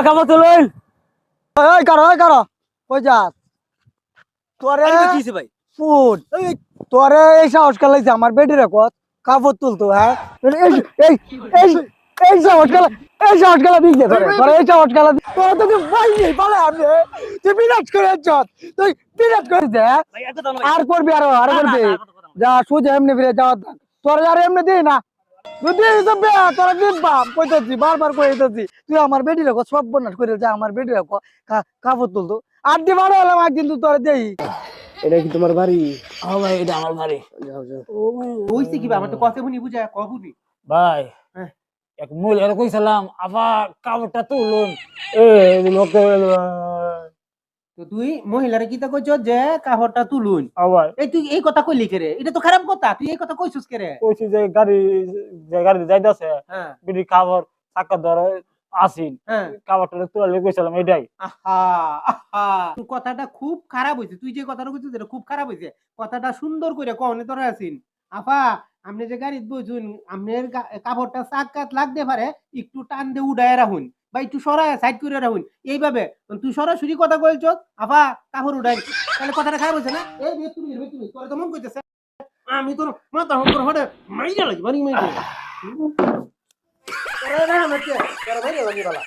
খাবার তুলেন কই যা তোরে ভাই ফুড তোরে এই সাহস কালাইছে আমার বেডির কত কাপড় তুলতো হ্যাঁ এই এই এই এই সাহস কালা দিছে তোরে এই সাহস কালা তোরা তো ভাই নেই বলে আমি তুই বিরাট করে চত তুই বিরাট করে দে আর করবি আর করবি যা সোজা এমনি ফিরে যাওয়া তোরা আর এমনি দে না যদি তোরা দিবা কইতেছি বারবার কইতেছি তুই আমার বেডি রাখো সব বনাস করে যা আমার বেডি রাখো কাপড় তুলতো আর দিবার হলাম কিন্তু তোরা দেই এটা কি তোমার বাড়ি? ও ভাই এটা আমার বাড়ি যাও যাও। হইছে কি আমার তো কথা শুনি বুঝা কবুনি ভাই এক মহিলার কইছিলাম আবার কাপড়টা তুলুন লোকে তো তুই মহিলারে কি তা কইছ যে কাপড়টা তুলুন আবার এই তুই এই কথা কইলি কে রে? এটা তো খারাপ কথা, তুই এই কথা কইছস কে রে? কইছি যে গাড়ি যাইতাছে হ্যাঁ বিড়ি খাবার চাকা ধরে আসিন হ্যাঁ কাপড়টা তুলে কইছিলাম এটাই আহা আহা তোর কথাটা খুব খারাপ হইছে, তুই যে কথাটা কইছিস এটা খুব খারাপ হইছে। কথাটা সুন্দর কইরা কওনে তোরা আছিস আপা আপনি যে গাড়িত বইছুন আপনার কাপড়টা চাকাত লাগতে পারে একটু টান দিয়ে উড়ায় রাখুন বা একটু সরায় সাইড করে রাখুন এইভাবে। তুই সরাসরি কথা কইছ আপা কাপড় উড়াই তাহলে কথাটা খারাপ হইছে না? এই যে তুমি তোরা তো মন কইতেছে আমি তোর মাথা হকর হড়ে মাইরা লাগি বানি মাইরা তোরা না আমাকে তোরা মাইরা লাগি বালা